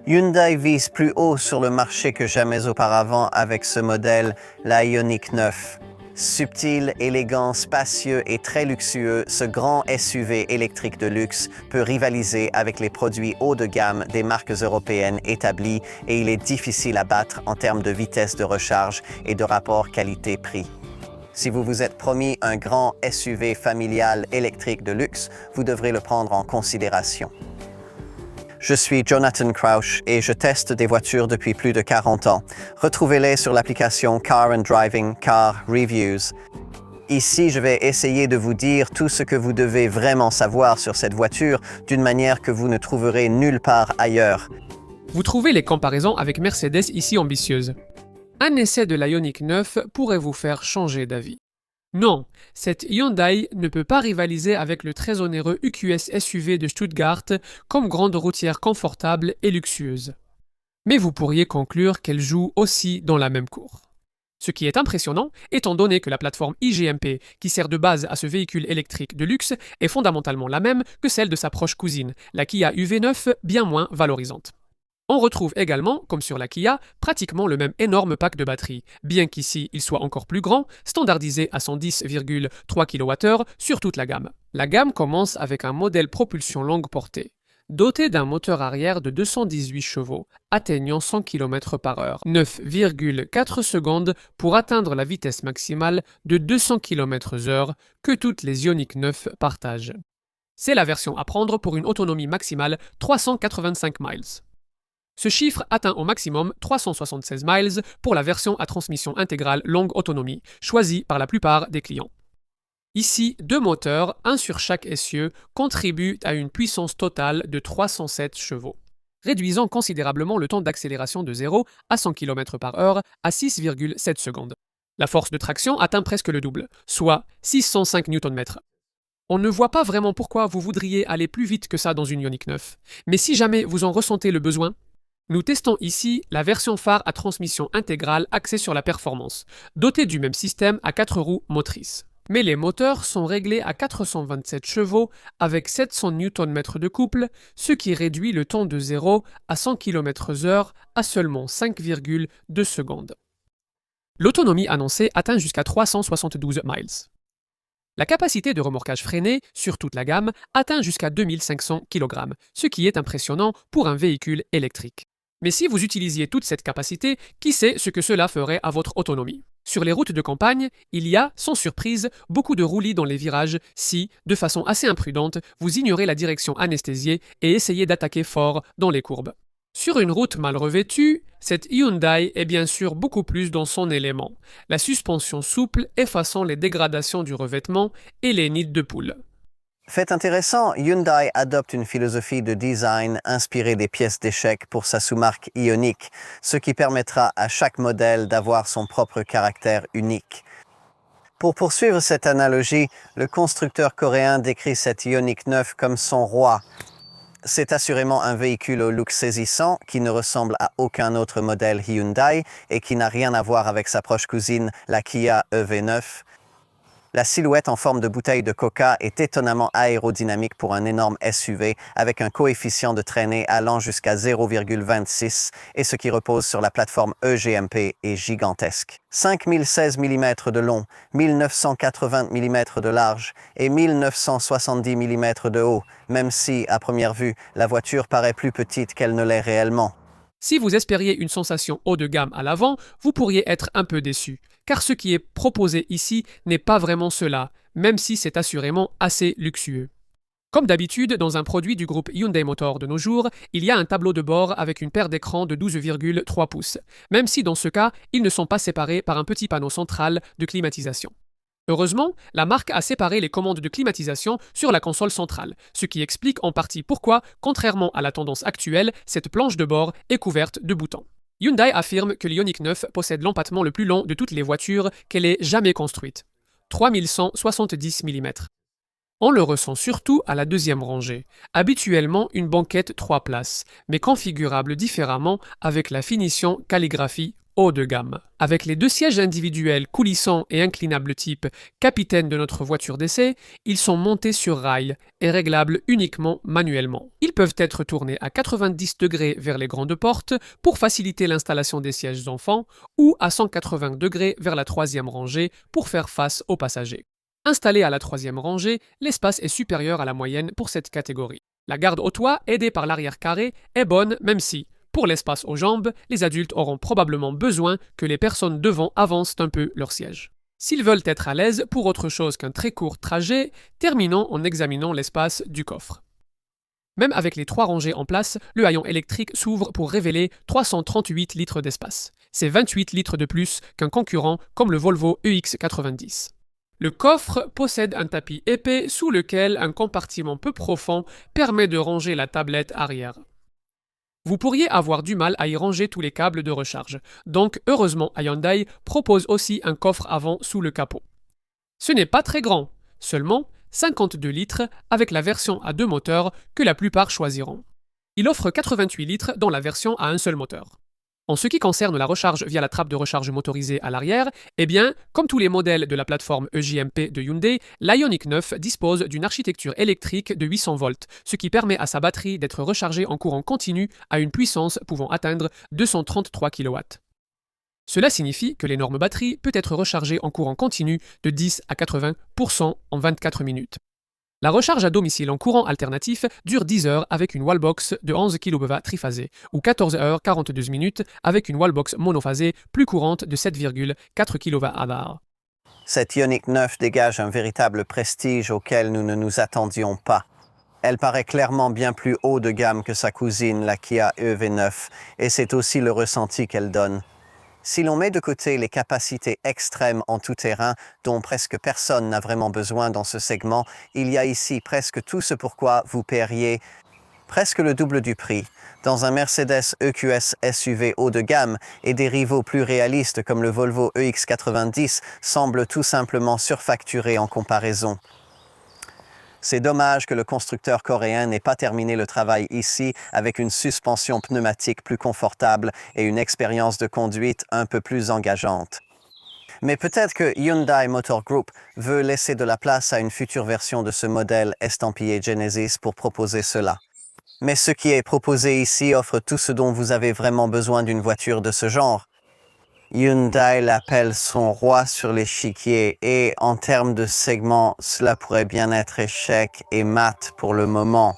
Hyundai vise plus haut sur le marché que jamais auparavant avec ce modèle, la Ioniq 9. Subtil, élégant, spacieux et très luxueux, ce grand SUV électrique de luxe peut rivaliser avec les produits haut de gamme des marques européennes établies et il est difficile à battre en termes de vitesse de recharge et de rapport qualité-prix. Si vous vous êtes promis un grand SUV familial électrique de luxe, vous devrez le prendre en considération. Je suis Jonathan Crouch et je teste des voitures depuis plus de 40 ans. Retrouvez-les sur l'application Car and Driving, Car Reviews. Ici, je vais essayer de vous dire tout ce que vous devez vraiment savoir sur cette voiture d'une manière que vous ne trouverez nulle part ailleurs. Vous trouvez les comparaisons avec Mercedes ici ambitieuses. Un essai de la Ioniq 9 pourrait vous faire changer d'avis. Non, cette Hyundai ne peut pas rivaliser avec le très onéreux EQS SUV de Stuttgart comme grande routière confortable et luxueuse. Mais vous pourriez conclure qu'elle joue aussi dans la même cour. Ce qui est impressionnant, étant donné que la plateforme iGMP qui sert de base à ce véhicule électrique de luxe est fondamentalement la même que celle de sa proche cousine, la Kia UV9, bien moins valorisante. On retrouve également, comme sur la Kia, pratiquement le même énorme pack de batterie, bien qu'ici il soit encore plus grand, standardisé à 110,3 kWh sur toute la gamme. La gamme commence avec un modèle propulsion longue portée, doté d'un moteur arrière de 218 chevaux, atteignant 100 km/h, 9,4 secondes pour atteindre la vitesse maximale de 200 km/h que toutes les Ioniq 9 partagent. C'est la version à prendre pour une autonomie maximale 385 miles. Ce chiffre atteint au maximum 376 miles pour la version à transmission intégrale longue autonomie, choisie par la plupart des clients. Ici, deux moteurs, un sur chaque essieu, contribuent à une puissance totale de 307 chevaux, réduisant considérablement le temps d'accélération de 0 à 100 km/h à 6,7 secondes. La force de traction atteint presque le double, soit 605 Nm. On ne voit pas vraiment pourquoi vous voudriez aller plus vite que ça dans une Ioniq 9, mais si jamais vous en ressentez le besoin, nous testons ici la version phare à transmission intégrale axée sur la performance, dotée du même système à 4 roues motrices. Mais les moteurs sont réglés à 427 chevaux avec 700 Nm de couple, ce qui réduit le temps de 0 à 100 km/h à seulement 5,2 secondes. L'autonomie annoncée atteint jusqu'à 372 miles. La capacité de remorquage freiné sur toute la gamme atteint jusqu'à 2500 kg, ce qui est impressionnant pour un véhicule électrique. Mais si vous utilisiez toute cette capacité, qui sait ce que cela ferait à votre autonomie? Sur les routes de campagne, il y a, sans surprise, beaucoup de roulis dans les virages si, de façon assez imprudente, vous ignorez la direction anesthésiée et essayez d'attaquer fort dans les courbes. Sur une route mal revêtue, cette Hyundai est bien sûr beaucoup plus dans son élément, la suspension souple effaçant les dégradations du revêtement et les nids de poules. Fait intéressant, Hyundai adopte une philosophie de design inspirée des pièces d'échecs pour sa sous-marque Ioniq, ce qui permettra à chaque modèle d'avoir son propre caractère unique. Pour poursuivre cette analogie, le constructeur coréen décrit cette Ioniq 9 comme son roi. C'est assurément un véhicule au look saisissant qui ne ressemble à aucun autre modèle Hyundai et qui n'a rien à voir avec sa proche cousine, la Kia EV9. La silhouette en forme de bouteille de coca est étonnamment aérodynamique pour un énorme SUV avec un coefficient de traînée allant jusqu'à 0,26 et ce qui repose sur la plateforme eGMP est gigantesque. 5016 mm de long, 1980 mm de large et 1970 mm de haut, même si, à première vue, la voiture paraît plus petite qu'elle ne l'est réellement. Si vous espériez une sensation haut de gamme à l'avant, vous pourriez être un peu déçu, car ce qui est proposé ici n'est pas vraiment cela, même si c'est assurément assez luxueux. Comme d'habitude, dans un produit du groupe Hyundai Motor de nos jours, il y a un tableau de bord avec une paire d'écrans de 12,3 pouces, même si dans ce cas, ils ne sont pas séparés par un petit panneau central de climatisation. Heureusement, la marque a séparé les commandes de climatisation sur la console centrale, ce qui explique en partie pourquoi, contrairement à la tendance actuelle, cette planche de bord est couverte de boutons. Hyundai affirme que l'Ioniq 9 possède l'empattement le plus long de toutes les voitures qu'elle ait jamais construites, 3170 mm. On le ressent surtout à la deuxième rangée, habituellement une banquette 3 places, mais configurable différemment avec la finition calligraphie haut de gamme. Avec les deux sièges individuels coulissants et inclinables type capitaine de notre voiture d'essai, ils sont montés sur rail et réglables uniquement manuellement. Ils peuvent être tournés à 90 degrés vers les grandes portes pour faciliter l'installation des sièges enfants ou à 180 degrés vers la troisième rangée pour faire face aux passagers. Installé à la troisième rangée, l'espace est supérieur à la moyenne pour cette catégorie. La garde au toit, aidée par l'arrière carré, est bonne même si, pour l'espace aux jambes, les adultes auront probablement besoin que les personnes devant avancent un peu leur siège. S'ils veulent être à l'aise pour autre chose qu'un très court trajet, terminons en examinant l'espace du coffre. Même avec les 3 rangées en place, le haillon électrique s'ouvre pour révéler 338 litres d'espace. C'est 28 litres de plus qu'un concurrent comme le Volvo EX90. Le coffre possède un tapis épais sous lequel un compartiment peu profond permet de ranger la tablette arrière. Vous pourriez avoir du mal à y ranger tous les câbles de recharge, donc heureusement Hyundai propose aussi un coffre avant sous le capot. Ce n'est pas très grand, seulement 52 litres avec la version à 2 moteurs que la plupart choisiront. Il offre 88 litres dans la version à un seul moteur. En ce qui concerne la recharge via la trappe de recharge motorisée à l'arrière, eh bien, comme tous les modèles de la plateforme EJMP de Hyundai, l'Ioniq 9 dispose d'une architecture électrique de 800 volts, ce qui permet à sa batterie d'être rechargée en courant continu à une puissance pouvant atteindre 233 kW. Cela signifie que l'énorme batterie peut être rechargée en courant continu de 10 à 80% en 24 minutes. La recharge à domicile en courant alternatif dure 10 heures avec une wallbox de 11 kW triphasée ou 14 heures 42 minutes avec une wallbox monophasée plus courante de 7,4 kWh. Cette Ioniq 9 dégage un véritable prestige auquel nous ne nous attendions pas. Elle paraît clairement bien plus haut de gamme que sa cousine, la Kia EV9, et c'est aussi le ressenti qu'elle donne. Si l'on met de côté les capacités extrêmes en tout terrain, dont presque personne n'a vraiment besoin dans ce segment, il y a ici presque tout ce pourquoi vous paieriez presque le double du prix. Dans un Mercedes EQS SUV haut de gamme et des rivaux plus réalistes comme le Volvo EX90 semblent tout simplement surfacturés en comparaison. C'est dommage que le constructeur coréen n'ait pas terminé le travail ici avec une suspension pneumatique plus confortable et une expérience de conduite un peu plus engageante. Mais peut-être que Hyundai Motor Group veut laisser de la place à une future version de ce modèle estampillé Genesis pour proposer cela. Mais ce qui est proposé ici offre tout ce dont vous avez vraiment besoin d'une voiture de ce genre. Hyundai l'appelle son roi sur l'échiquier et en termes de segment, cela pourrait bien être échec et mat pour le moment.